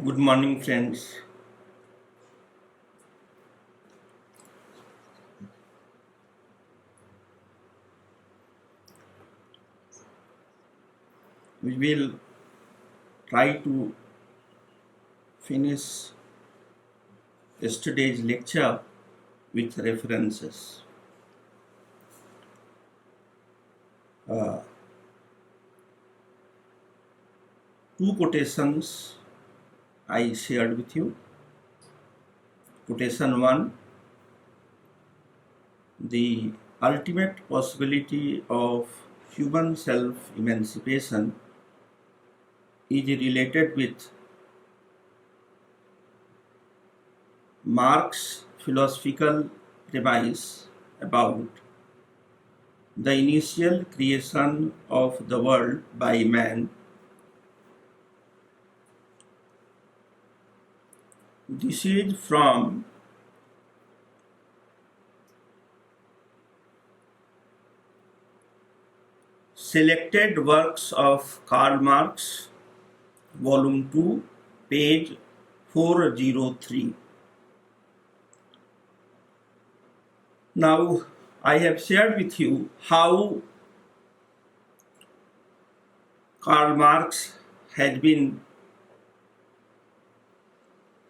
Good morning, friends. We will try to finish yesterday's lecture with references. Uh, Two quotations I shared with you. Quotation 1: the ultimate possibility of human self-emancipation is related with Marx's philosophical premise about the initial creation of the world by man. This is from selected works of Karl Marx, Volume 2, page 403. Now, I have shared with you how Karl Marx has been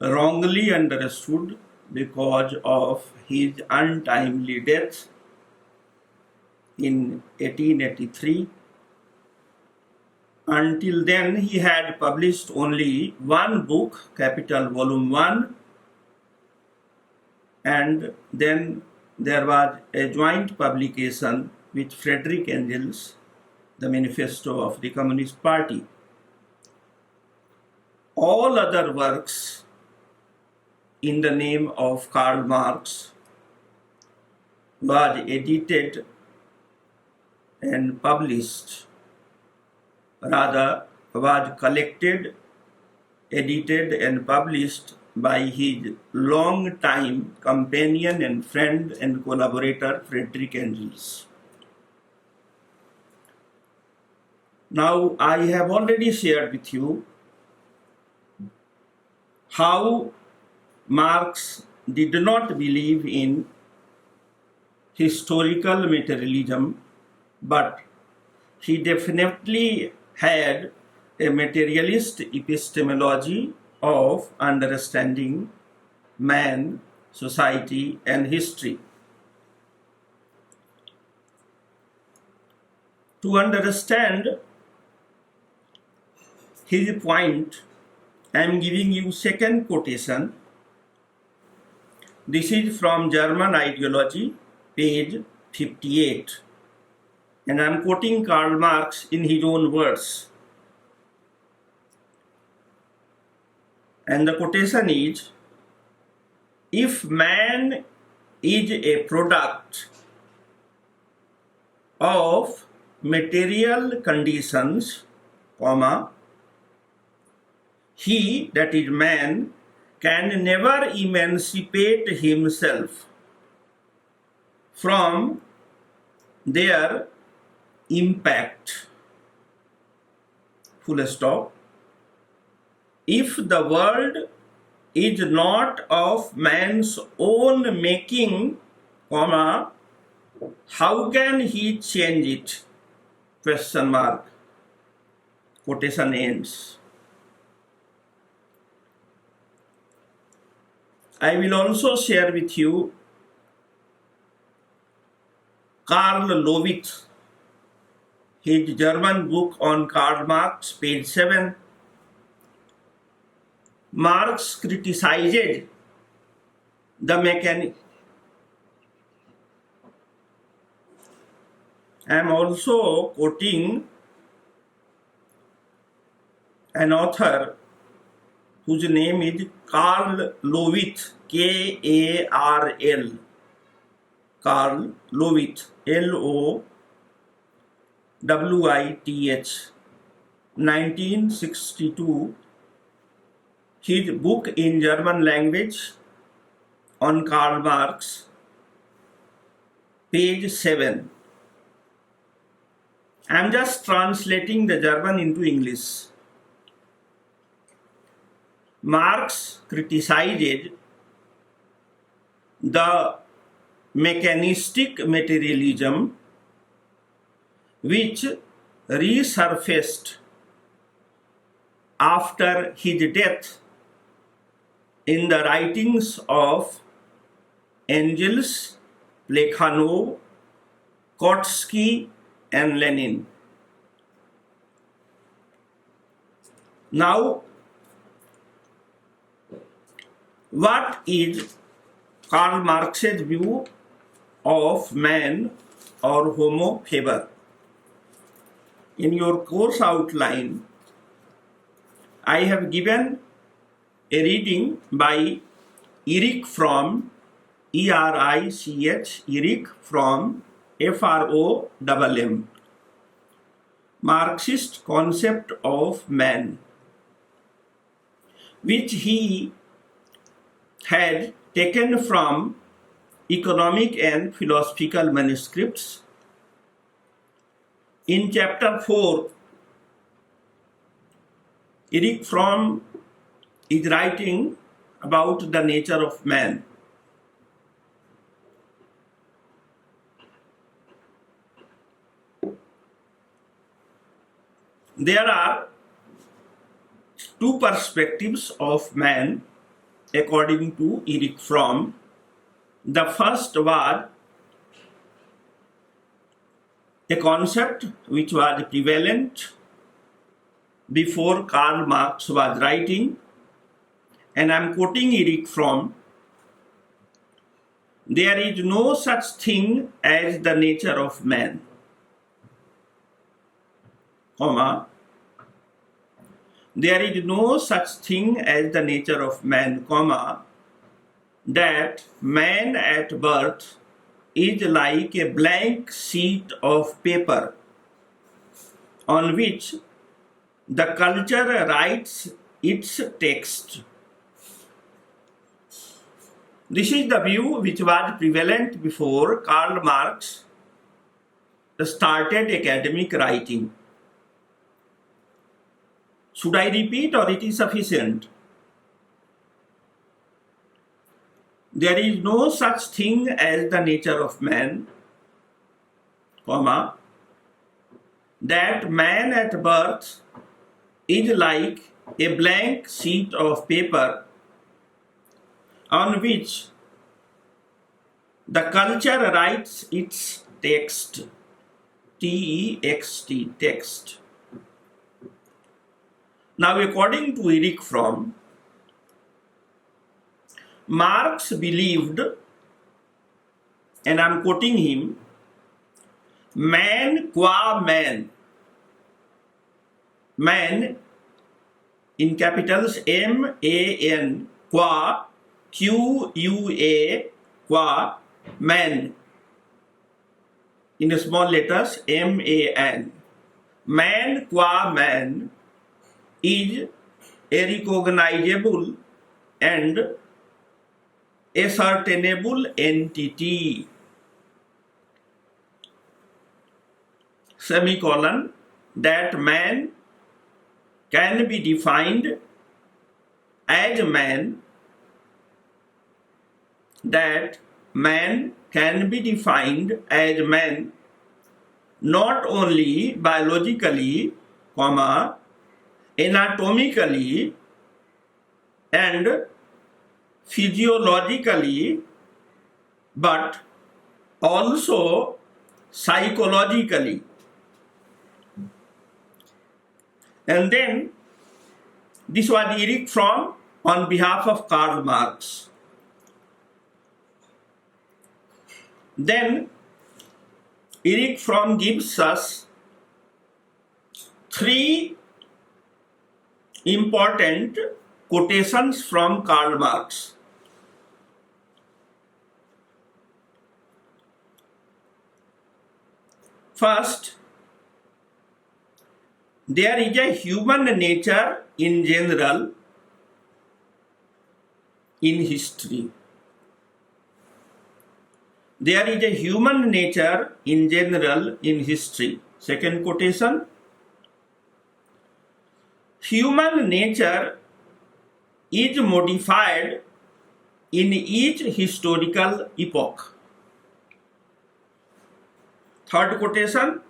wrongly understood because of his untimely death in 1883. Until then, he had published only one book, Capital Volume 1, and then there was a joint publication with Friedrich Engels, the Manifesto of the Communist Party. All other works in the name of Karl Marx was edited and published, rather was collected, edited and published by his long-time companion and friend and collaborator Friedrich Engels. Now, I have already shared with you how Marx did not believe in historical materialism, but he definitely had a materialist epistemology of understanding man, society, and history. To understand his point, I am giving you second quotation. This is from German Ideology, page 58. And I am quoting Karl Marx in his own words. And the quotation is, if man is a product of material conditions, comma, he, that is man, can never emancipate himself from their impact. Full stop. If the world is not of man's own making, comma, how can he change it? Question mark. Quotation ends. I will also share with you Karl Lovitz, his German book on Karl Marx, page 7. Marx criticized the mechanic. I am also quoting an author whose name is Karl Lovitz, K-A-R-L. Karl Lovitz, L-O-W-I-T-H, 1962. His book in German language on Karl Marx, page 7. I am just translating the German into English. Marx criticized the mechanistic materialism which resurfaced after his death in the writings of Engels, Plekhanov, Kautsky, and Lenin. Now, what is Karl Marx's view of man or homo faber? In your course outline, I have given a reading by Erich Fromm, E-R-I-C-H, Erich Fromm, F-R-O-M-M, Marxist concept of man, which he had taken from economic and philosophical manuscripts. In chapter 4, Erich Fromm is writing about the nature of man. There are two perspectives of man according to Erich Fromm. The first was a concept which was prevalent before Karl Marx was writing, and I am quoting Erich Fromm: there is no such thing as the nature of man, comma, there is no such thing as the nature of man, comma, that man at birth is like a blank sheet of paper on which the culture writes its text. This is the view which was prevalent before Karl Marx started academic writing. Should I repeat, or it is sufficient? There is no such thing as the nature of man, comma, that man at birth is like a blank sheet of paper on which the culture writes its text, T-E-X-T, text. Now, according to Erich Fromm, Marx believed, and I am quoting him, man qua man, man in capitals M-A-N, qua, Q-U-A, qua, man, in small letters M-A-N. Man qua man is a recognizable and ascertainable entity, semicolon, that man can be defined as man, that man can be defined as man not only biologically, comma, anatomically and physiologically, but also psychologically. And then this was Erich Fromm on behalf of Karl Marx. Then Erich Fromm gives us three important quotations from Karl Marx. First, there is a human nature in general in history. There is a human nature in general in history. Second quotation, human nature is modified in each historical epoch. Third quotation,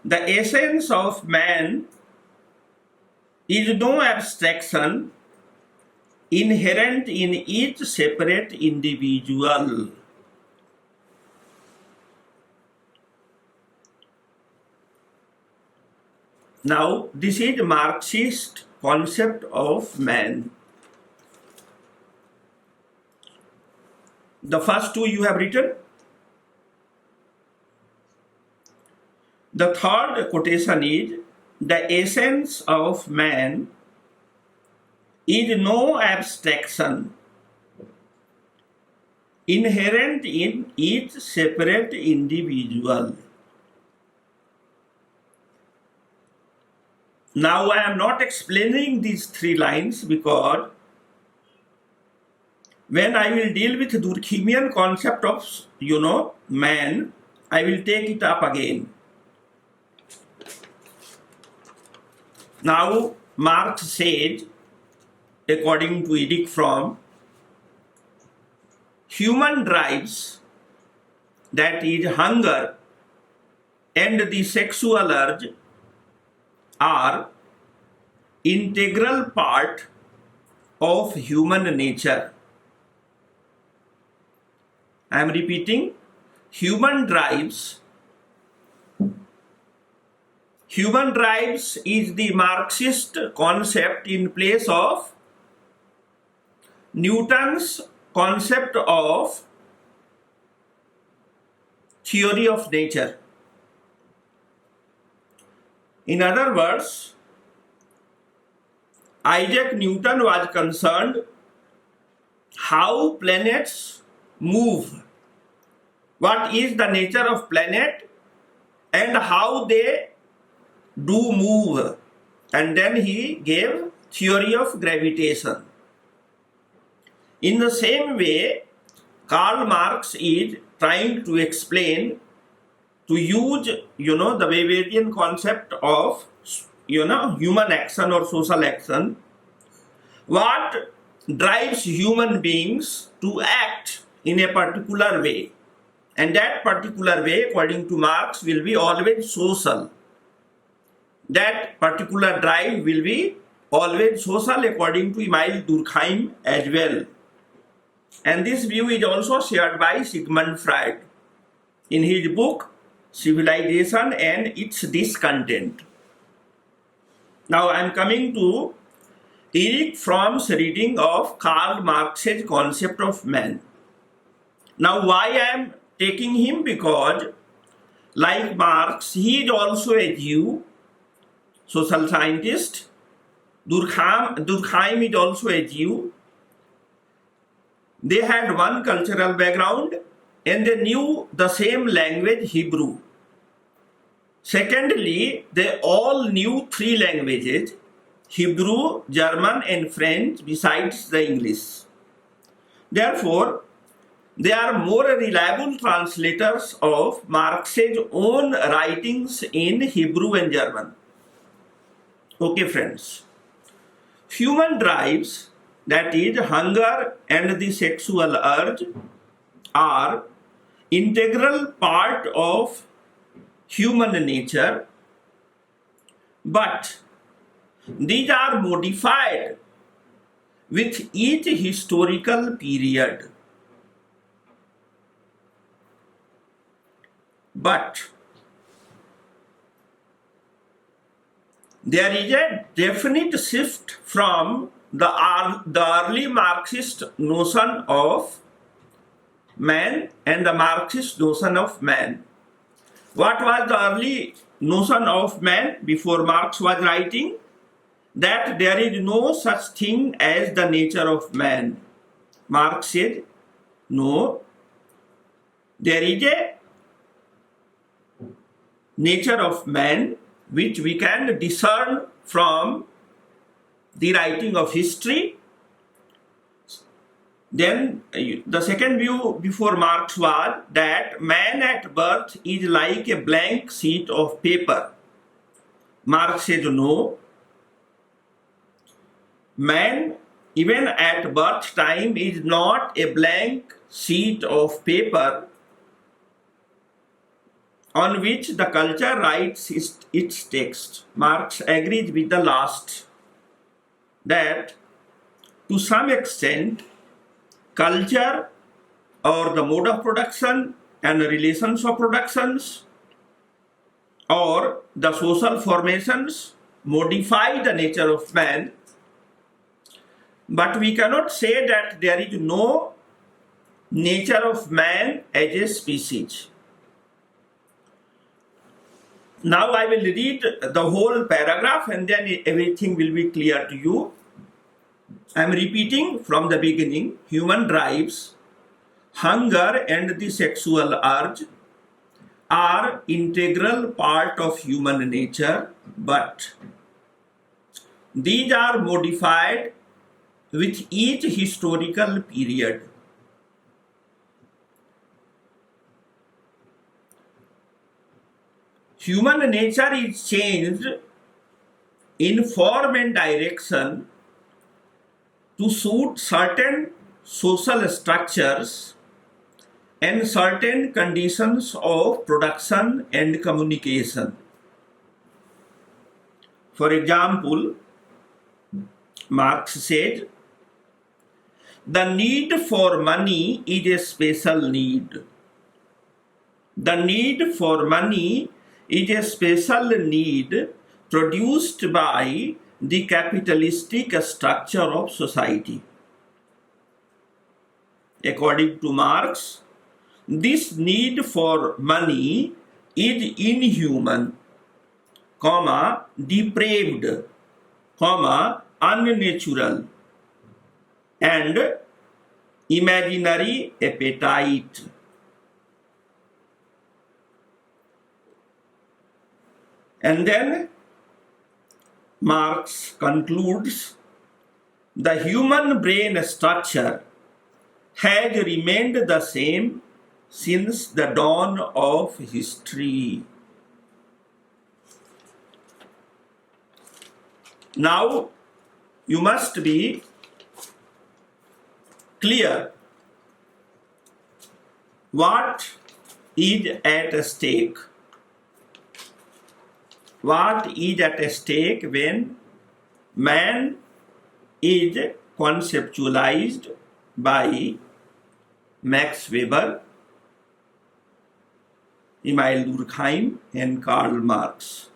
the essence of man is no abstraction inherent in each separate individual. Now, this is Marxist concept of man. The first two you have written. The third quotation is, the essence of man is no abstraction inherent in each separate individual. Now I am not explaining these three lines because when I will deal with Durkheimian concept of, man, I will take it up again. Now Marx said, according to Eric Fromm, human drives, that is hunger and the sexual urge, are integral part of human nature. I am repeating, human drives is the Marxist concept in place of Newton's concept of theory of nature. In other words, Isaac Newton was concerned how planets move, what is the nature of planet and how they do move, and then he gave theory of gravitation. In the same way, Karl Marx is trying to explain, to use, the Weberian concept of, human action or social action, what drives human beings to act in a particular way. And that particular way, according to Marx, will be always social. That particular drive will be always social, according to Emile Durkheim as well. And this view is also shared by Sigmund Freud in his book Civilization and its Discontent. Now I am coming to Eric Fromm's reading of Karl Marx's concept of man. Now why I am taking him? Because like Marx, he is also a Jew, social scientist. Durkheim is also a Jew. They had one cultural background and they knew the same language, Hebrew. Secondly, they all knew three languages, Hebrew, German and French, besides the English. Therefore, they are more reliable translators of Marx's own writings in Hebrew and German. Okay, friends. Human drives, that is hunger and the sexual urge, are integral part of human nature, but these are modified with each historical period. But there is a definite shift from the early Marxist notion of man and the Marxist notion of man. What was the early notion of man before Marx was writing? That there is no such thing as the nature of man. Marx said, no, there is a nature of man which we can discern from the writing of history. Then the second view before Marx was that man at birth is like a blank sheet of paper. Marx said no. Man, even at birth time, is not a blank sheet of paper on which the culture writes its text. Marx agrees with the last, that to some extent, culture or the mode of production and relations of productions or the social formations modify the nature of man, but we cannot say that there is no nature of man as a species. Now I will read the whole paragraph and then everything will be clear to you. I am repeating from the beginning. Human drives, hunger and the sexual urge are integral part of human nature, but these are modified with each historical period. Human nature is changed in form and direction to suit certain social structures and certain conditions of production and communication. For example, Marx said, the need for money is a special need. The need for money is a special need produced by the capitalistic structure of society. According to Marx, this need for money is inhuman, depraved, unnatural, and imaginary appetite. And then Marx concludes, the human brain structure has remained the same since the dawn of history. Now, you must be clear what is at stake. What is at stake when man is conceptualized by Max Weber, Emil Durkheim, and Karl Marx.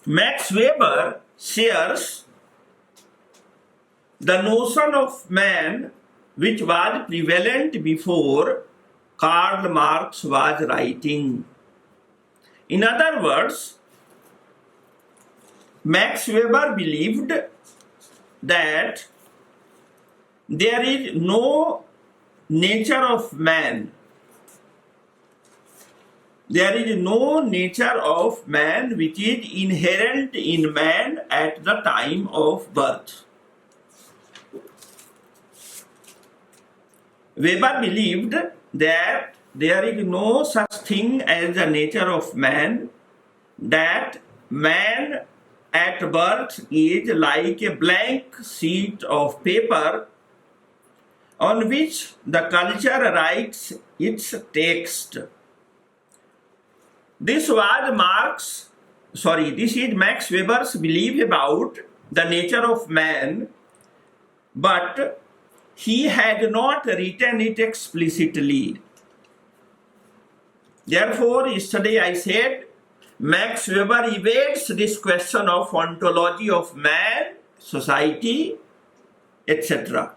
Max Weber shares the notion of man which was prevalent before Karl Marx was writing. In other words, Max Weber believed that there is no nature of man. There is no nature of man which is inherent in man at the time of birth. Weber believed that there is no such thing as the nature of man, that man at birth is like a blank sheet of paper on which the culture writes its text. This is Max Weber's belief about the nature of man, but he had not written it explicitly. Therefore, yesterday I said, Max Weber evades this question of ontology of man, society, etc.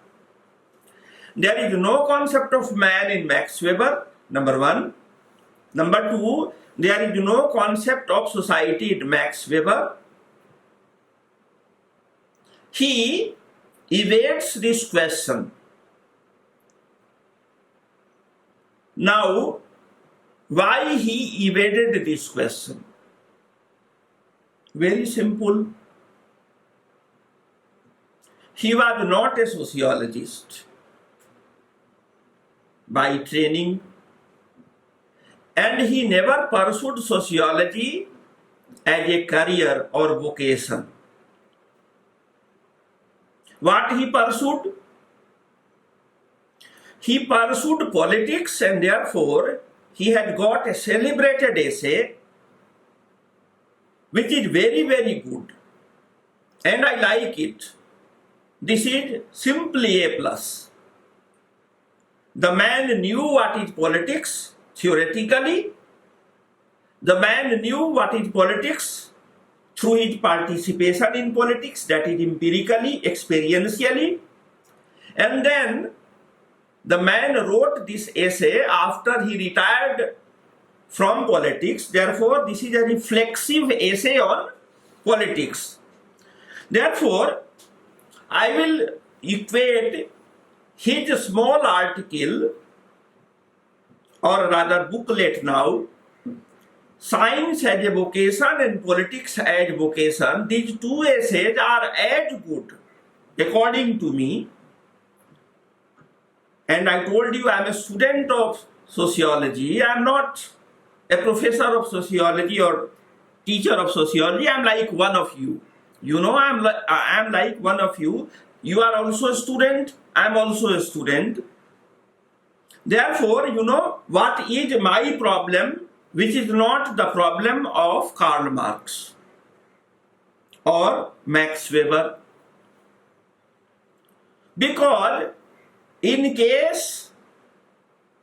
There is no concept of man in Max Weber, number one. Number two, there is no concept of society in Max Weber. He evades this question. Now, why he evaded this question? Very simple. He was not a sociologist by training, and he never pursued sociology as a career or vocation. What he pursued? He pursued politics, and therefore he had got a celebrated essay which is very, very good. And I like it. This is simply A plus. The man knew what is politics theoretically. The man knew what is politics through his participation in politics, that is empirically, experientially. And then the man wrote this essay after he retired from politics. Therefore, this is a reflexive essay on politics. Therefore, I will equate his small article, or rather booklet now, Science as a Vocation and Politics as Vocation. These two essays are as good, according to me. And I told you I am a student of sociology. I am not a professor of sociology or teacher of sociology. I am like one of you. You know, I am like one of you. You are also a student. I am also a student. Therefore, you know, what is my problem, which is not the problem of Karl Marx or Max Weber. Because in case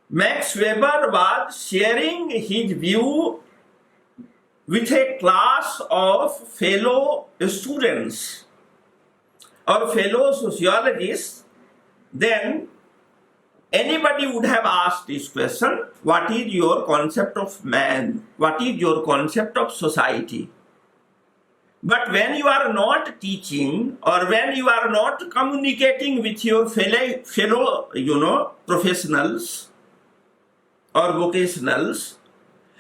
Max Weber was sharing his view with a class of fellow students or fellow sociologists, then anybody would have asked this question: what is your concept of man? What is your concept of society? But when you are not teaching, or when you are not communicating with your fellow professionals or vocationals,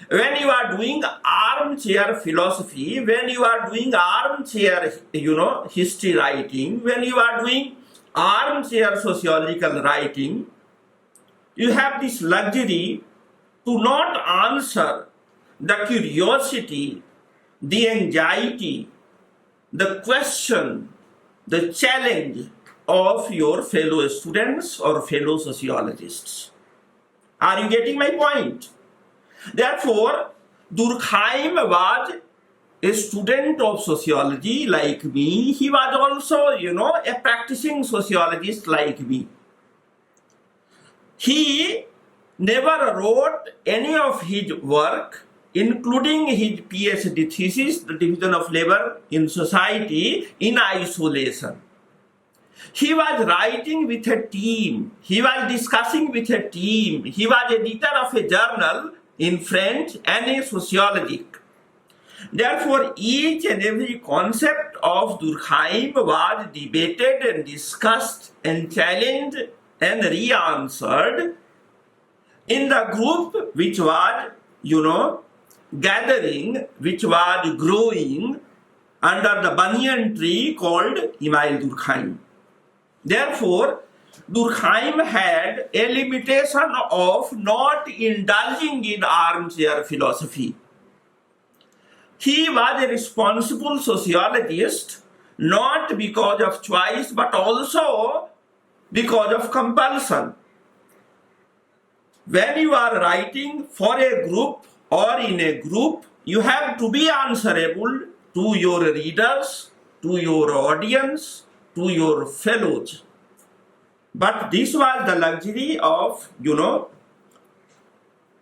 when you are doing armchair philosophy, when you are doing armchair, history writing, when you are doing armchair sociological writing, you have this luxury to not answer the curiosity, the anxiety, the question, the challenge of your fellow students or fellow sociologists. Are you getting my point? Therefore, Durkheim was a student of sociology like me. He was also, a practicing sociologist like me. He never wrote any of his work, including his PhD thesis, The Division of Labor in Society, in isolation. He was writing with a team. He was discussing with a team. He was editor of a journal in French and a sociological. Therefore, each and every concept of Durkheim was debated and discussed and challenged and re-answered in the group which was, gathering, which was growing under the banyan tree called Emile Durkheim. Therefore, Durkheim had a limitation of not indulging in armchair philosophy. He was a responsible sociologist, not because of choice, but also because of compulsion. When you are writing for a group or in a group, you have to be answerable to your readers, to your audience, to your fellows. But this was the luxury of,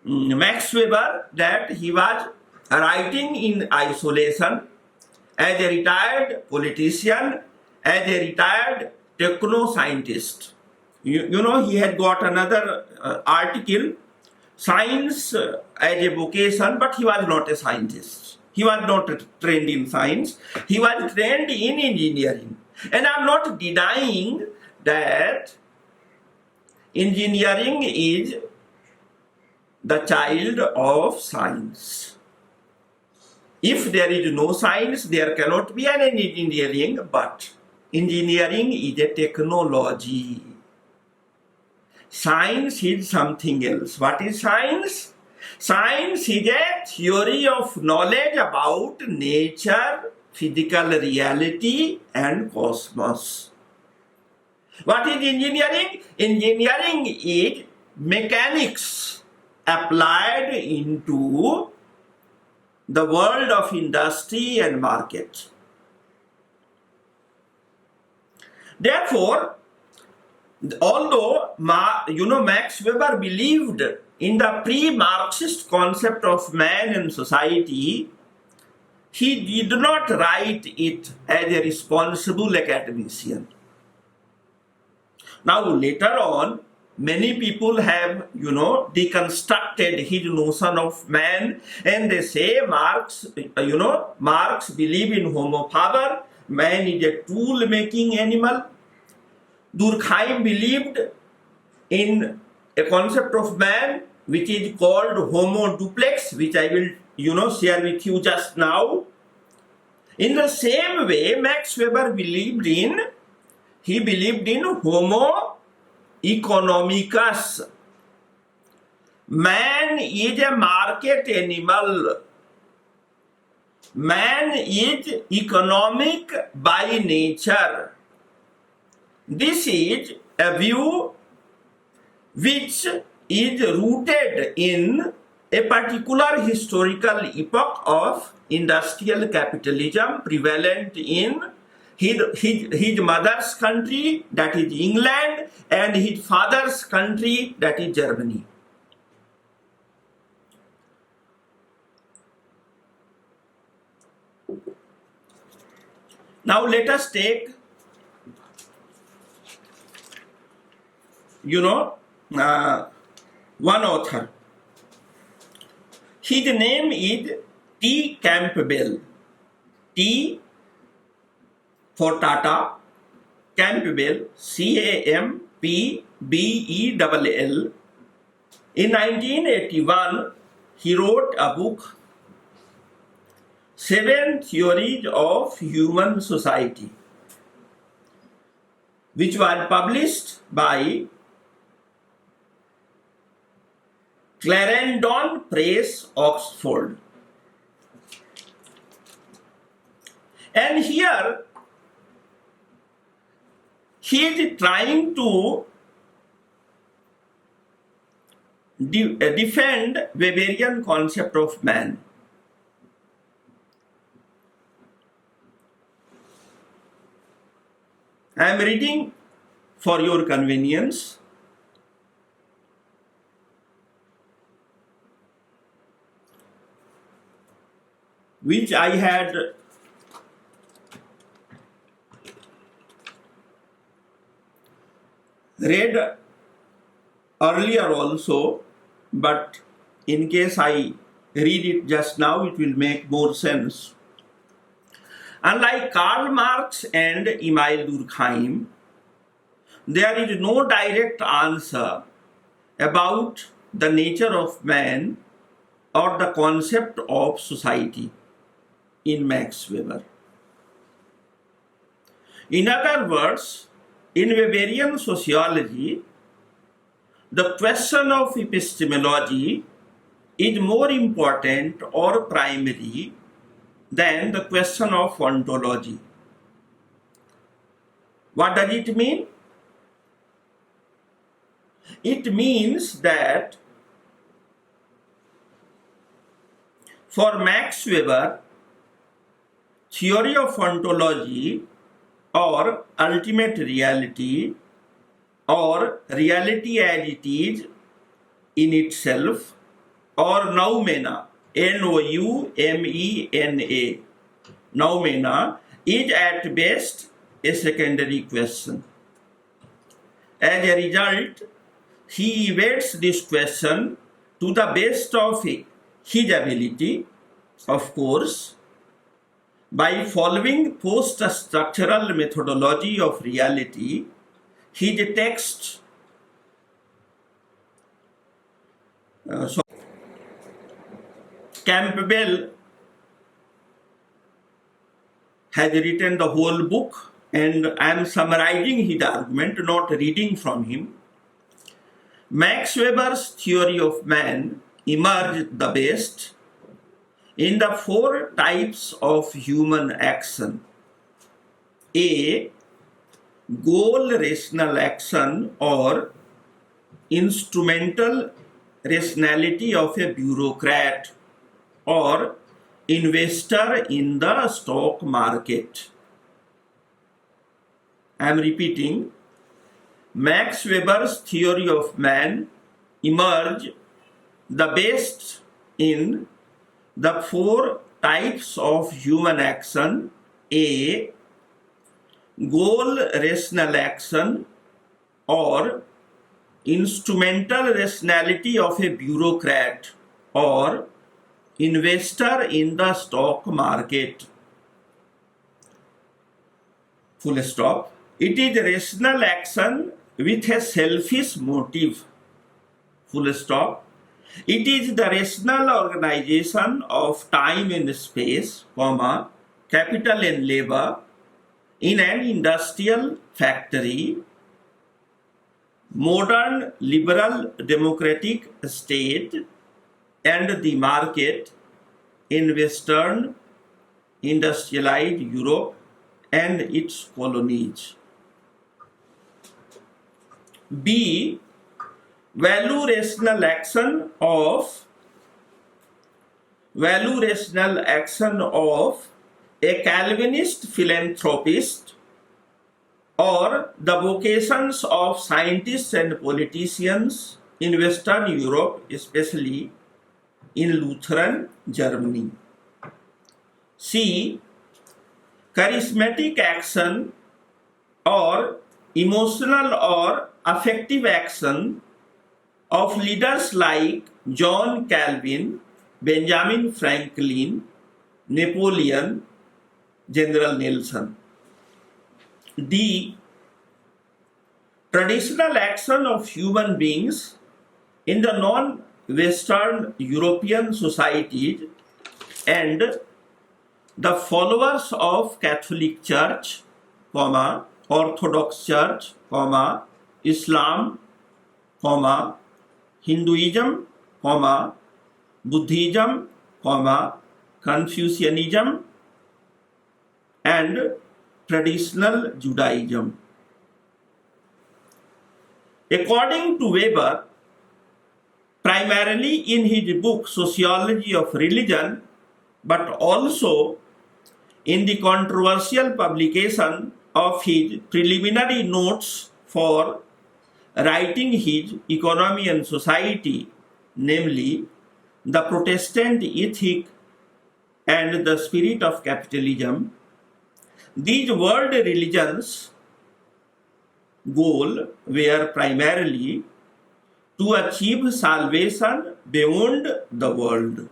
Max Weber, that he was writing in isolation as a retired politician, as a retired techno-scientist. He had got another article, Science as a Vocation, but he was not a scientist. He was not trained in science. He was trained in engineering. And I'm not denying that engineering is the child of science. If there is no science, there cannot be an engineering, but engineering is a technology. Science is something else. What is science? Science is a theory of knowledge about nature, physical reality, and cosmos. What is engineering? Engineering is mechanics applied into the world of industry and market. Therefore, although Max Weber believed in the pre-Marxist concept of man and society, he did not write it as a responsible academician. Now, later on, many people have, deconstructed his notion of man, and they say Marx believed in homo faber, man is a tool-making animal. Durkheim believed in a concept of man which is called homo duplex, which I will, share with you just now. In the same way, Max Weber believed in homo economicus. Man is a market animal. Man is economic by nature. This is a view which is rooted in a particular historical epoch of industrial capitalism prevalent in his mother's country, that is England, and his father's country, that is Germany. Now let us take one author. His name is T. Campbell. T for Tata, Campbell, Campbell. In 1981, he wrote a book, 7 Theories of Human Society, which was published by Clarendon Press, Oxford. And here he is trying to defend Weberian concept of man. I am reading for your convenience. Which I had read earlier also, but in case I read it just now, it will make more sense. Unlike Karl Marx and Emil Durkheim, there is no direct answer about the nature of man or the concept of society in Max Weber. In other words, in Weberian sociology, the question of epistemology is more important or primary than the question of ontology. What does it mean? It means that for Max Weber, theory of ontology or ultimate reality or reality as it is in itself or noumena, Noumena, noumena is at best a secondary question. As a result, he evades this question to the best of his ability, of course, by following post-structural methodology of reality. His text Campbell has written the whole book, and I am summarizing his argument, not reading from him. Max Weber's theory of man emerged the best in the 4 types of human action. A. goal rational action or instrumental rationality of a bureaucrat or investor in the stock market. I am repeating, Max Weber's theory of man emerged the best in the four types of human action: A, goal rational action or instrumental rationality of a bureaucrat or investor in the stock market. Full stop. It is rational action with a selfish motive. Full stop. It is the rational organization of time and space, comma, capital and labor in an industrial factory, modern liberal democratic state, and the market in Western industrialized Europe and its colonies. B, value rational action of a Calvinist philanthropist or the vocations of scientists and politicians in Western Europe, especially in Lutheran Germany. C, charismatic action or emotional or affective action of leaders like John Calvin, Benjamin Franklin, Napoleon, General Nelson. D, traditional action of human beings in the non-Western European societies and the followers of Catholic Church, comma, Orthodox Church, comma, Islam, comma, Hinduism, comma, Buddhism, comma, Confucianism, and traditional Judaism. According to Weber, primarily in his book Sociology of Religion, but also in the controversial publication of his preliminary notes for writing his Economy and Society, namely The Protestant Ethic and the Spirit of Capitalism, these world religions' goal were primarily to achieve salvation beyond the world.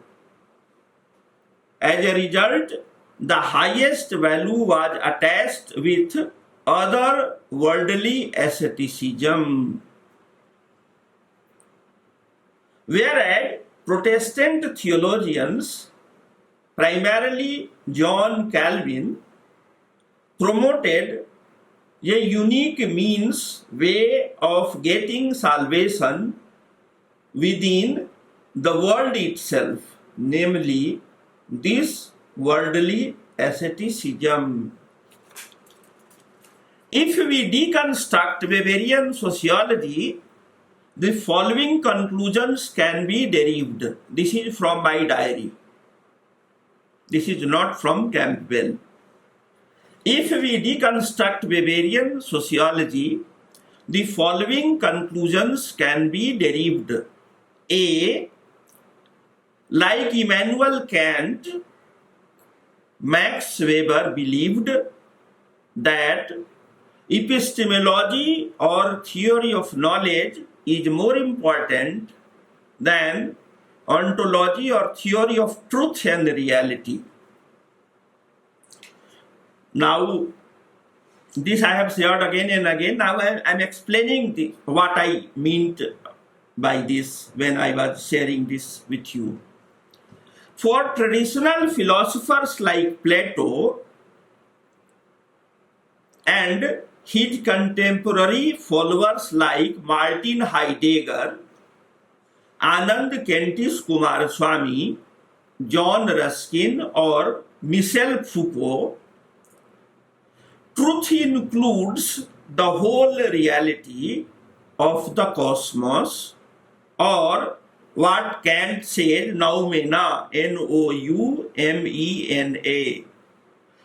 As a result, the highest value was attached with other worldly asceticism, whereas Protestant theologians, primarily John Calvin, promoted a unique way of getting salvation within the world itself, namely this worldly asceticism. If we deconstruct Weberian sociology, the following conclusions can be derived. This is from my diary. This is not from Campbell. If we deconstruct Weberian sociology, the following conclusions can be derived. A, like Immanuel Kant, Max Weber believed that epistemology or theory of knowledge is more important than ontology or theory of truth and reality. Now, this I have shared again and again. Now I am explaining what I meant by this when I was sharing this with you. For traditional philosophers like Plato and his contemporary followers like Martin Heidegger, Anand Kentish Kumaraswamy, John Ruskin, or Michel Foucault, truth includes the whole reality of the cosmos, or what Kant said, noumena, noumena,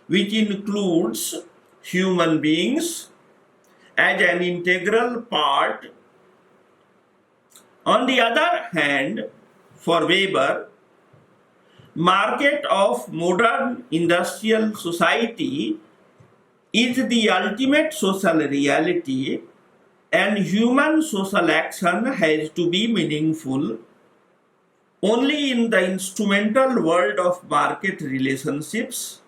which includes human beings as an integral part. On the other hand, for Weber, market of modern industrial society is the ultimate social reality, and human social action has to be meaningful only in the instrumental world of market relationships,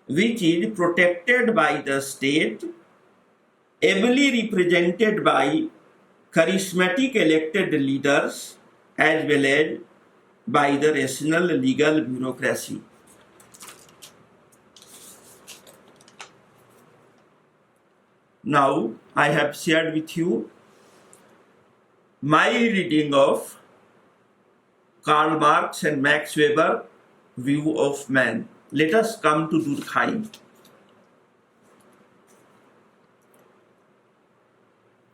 which is protected by the state, ably represented by charismatic elected leaders as well as by the rational legal bureaucracy. Now, I have shared with you my reading of Karl Marx and Max Weber view of man. Let us come to Durkheim.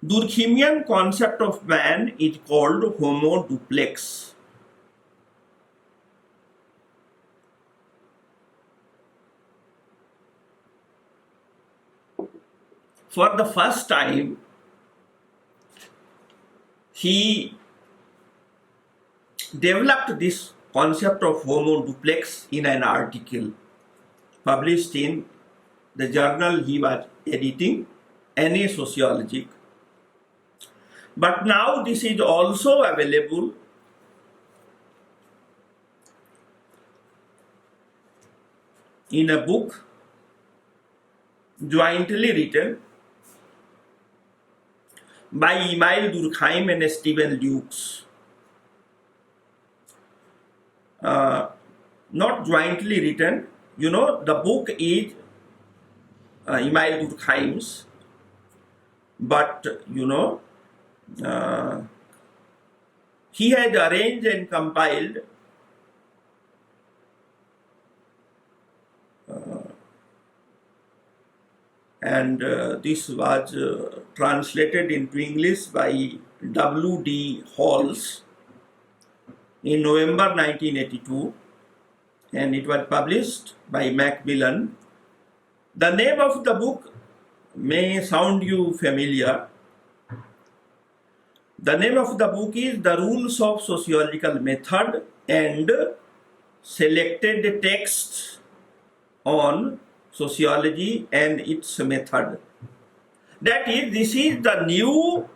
Durkheimian concept of man is called homo duplex. For the first time, he developed this concept of homo duplex in an article published in the journal he was editing, Sociological. But now this is also available in a book jointly written by Emile Durkheim and Stephen Lukes. Not jointly written, the book is Emile Durkheim's, but he had arranged and compiled and this was translated into English by W.D. Halls in November 1982, and it was published by Macmillan. The name of the book may sound you familiar. The name of the book is The Rules of Sociological Method and Selected Texts on Sociology and its Method. That is, this is the new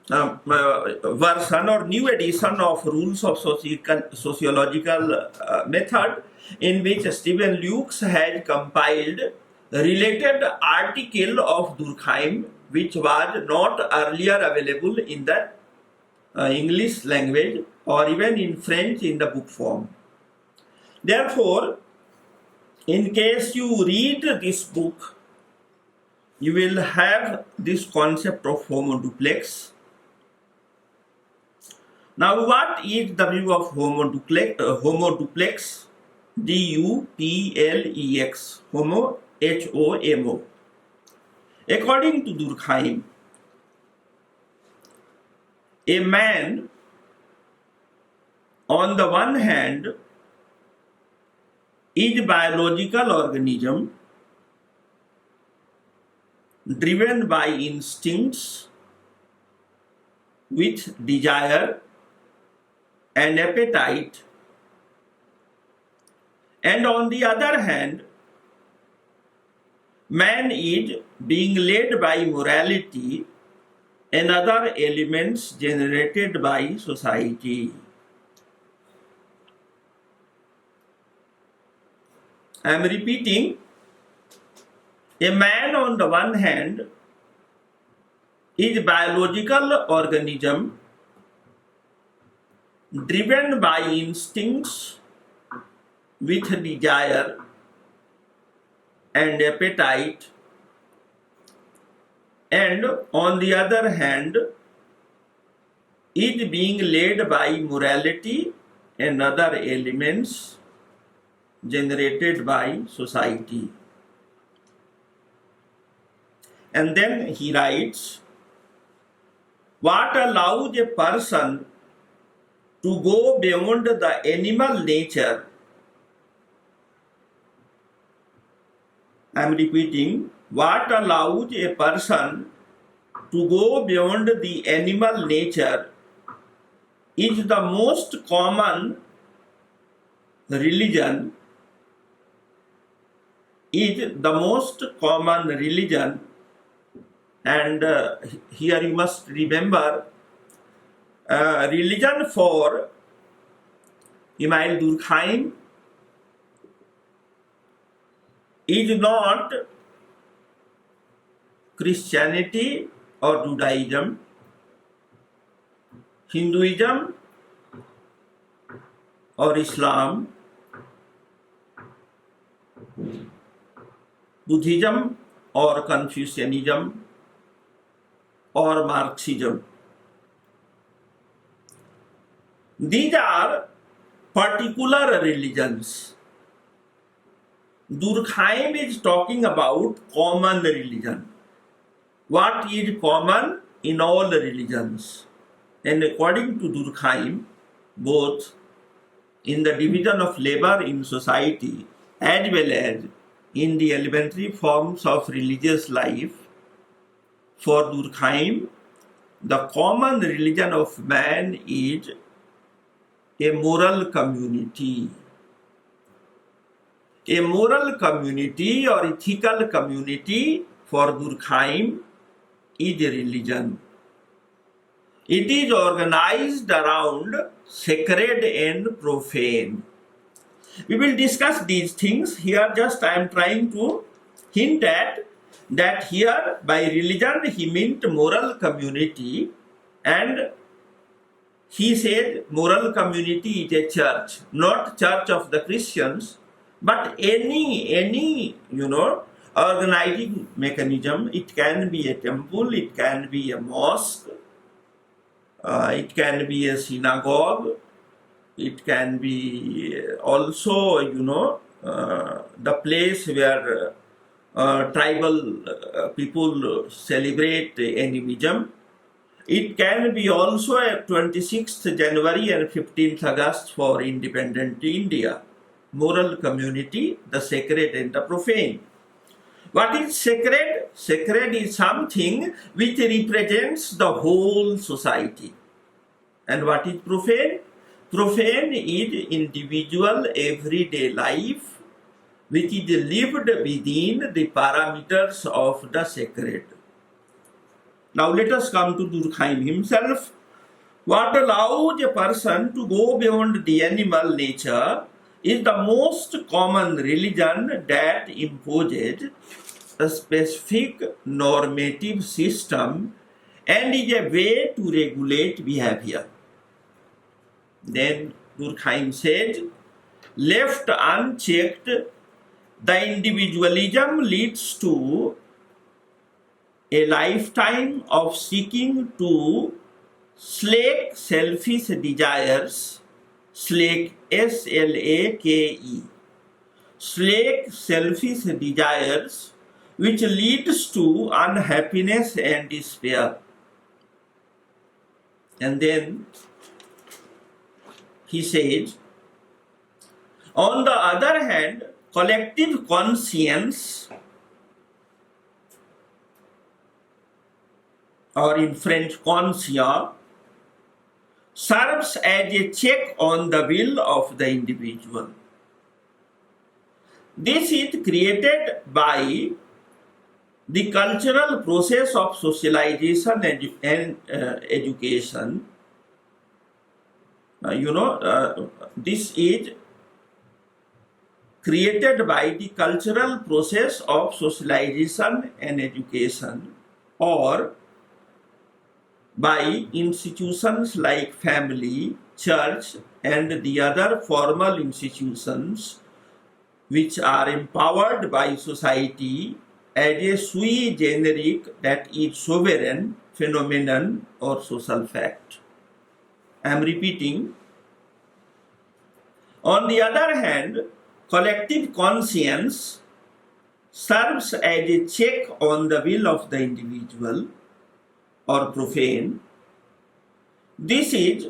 version or new edition of Rules of Sociological Method, in which Stephen Lukes had compiled related article of Durkheim, which was not earlier available in the English language or even in French in the book form. Therefore, in case you read this book, you will have this concept of homo duplex. Now, what is the view of homo duplex? D-U-P-L-E-X, homo, H-O-M-O. According to Durkheim, a man, on the one hand, is a biological organism driven by instincts with desire and appetite, and on the other hand, man is being led by morality and other elements generated by society. I am repeating, a man on the one hand is a biological organism driven by instincts with desire and appetite, and on the other hand is being led by morality and other elements generated by society. And then he writes, what allows a person to go beyond the animal nature? I am repeating, what allows a person to go beyond the animal nature is the most common religion, and here you must remember, religion for Emile Durkheim is not Christianity or Judaism, Hinduism or Islam, Buddhism or Confucianism or Marxism. These are particular religions. Durkheim is talking about common religion. What is common in all religions? And according to Durkheim, both in the division of labor in society as well as in the elementary forms of religious life, for Durkheim, the common religion of man is a moral community. A moral community or ethical community for Durkheim is a religion. It is organized around sacred and profane. We will discuss these things here. Just I am trying to hint at that here by religion he meant moral community, and he said moral community is a church, not church of the Christians, but any organizing mechanism. It can be a temple, it can be a mosque, it can be a synagogue, it can be also the place where tribal people celebrate animism. It can be also a 26th January and 15th August for independent India. Moral community, the sacred and the profane. What is sacred? Sacred is something which represents the whole society. And what is profane? Profane is individual everyday life which is lived within the parameters of the sacred. Now let us come to Durkheim himself. What allows a person to go beyond the animal nature is the most common religion that imposes a specific normative system and is a way to regulate behavior. Then Durkheim said, left unchecked, the individualism leads to a lifetime of seeking to slake selfish desires, slake S-L-A-K-E, slake selfish desires, which leads to unhappiness and despair. And then he says, on the other hand, collective conscience, or in French conscience, serves as a check on the will of the individual. This is created by the cultural process of socialization and education. This is created by the cultural process of socialization and education, or by institutions like family, church, and the other formal institutions which are empowered by society as a sui generis, that is sovereign phenomenon or social fact. I am repeating. On the other hand, collective conscience serves as a check on the will of the individual or profane. This is,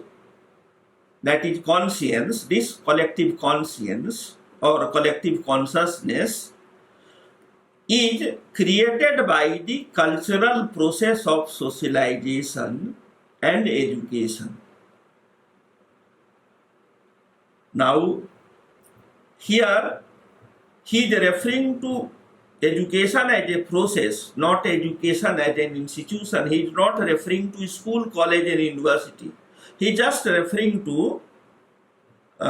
that is conscience, this collective conscience or collective consciousness is created by the cultural process of socialization and education. Now, here he is referring to education as a process, not education as an institution. He is not referring to school, college and university. He is just referring to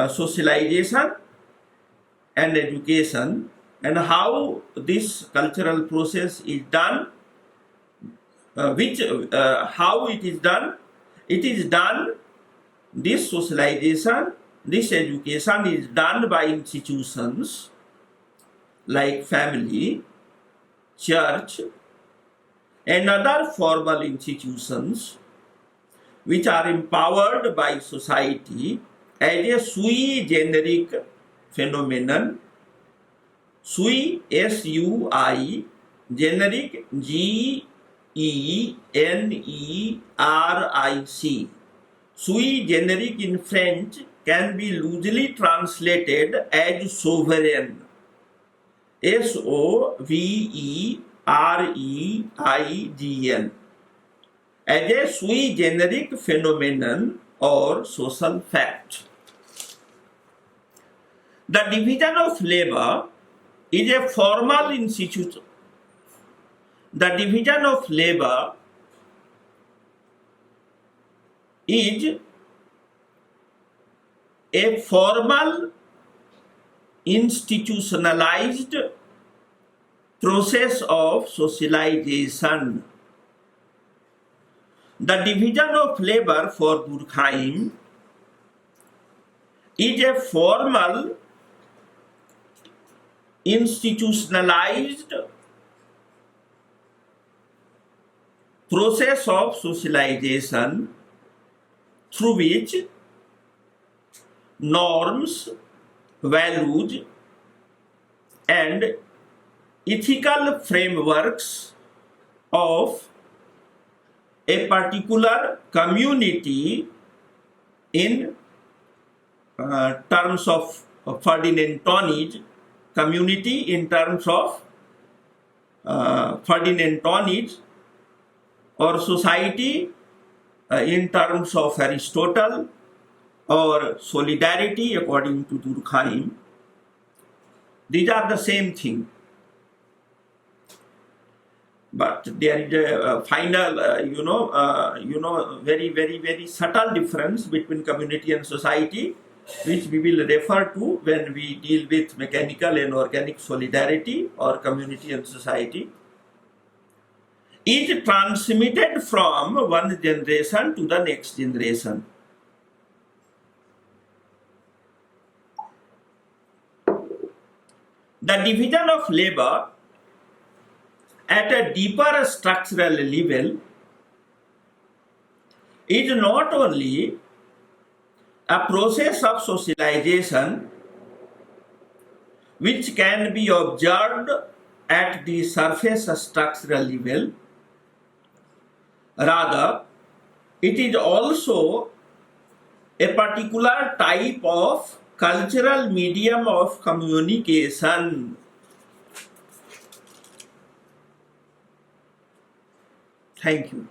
socialization and education, and how this cultural process is done, how it is done. It is done, this socialization, this education is done by institutions like family, church, and other formal institutions which are empowered by society as a sui generic phenomenon. Sui, S-U-I, generic, G-E-N-E-R-I-C. Sui generic in French can be loosely translated as sovereign. S-O-V-E-R-E-I-G-N. As a sui generic phenomenon or social fact. The division of labor is a formal institution. The division of labor is a formal institutionalized process of socialization. The division of labor for Durkheim is a formal institutionalized process of socialization through which norms, values, and ethical frameworks of a particular community in terms of Ferdinand Tönnies, community in terms of Ferdinand Tönnies, or society in terms of Aristotle, or solidarity according to Durkheim. These are the same thing. But there is a final, very, very, very subtle difference between community and society, which we will refer to when we deal with mechanical and organic solidarity or community and society, is transmitted from one generation to the next generation. The division of labor at a deeper structural level is not only a process of socialization which can be observed at the surface structural level, rather, it is also a particular type of cultural medium of communication. Thank you.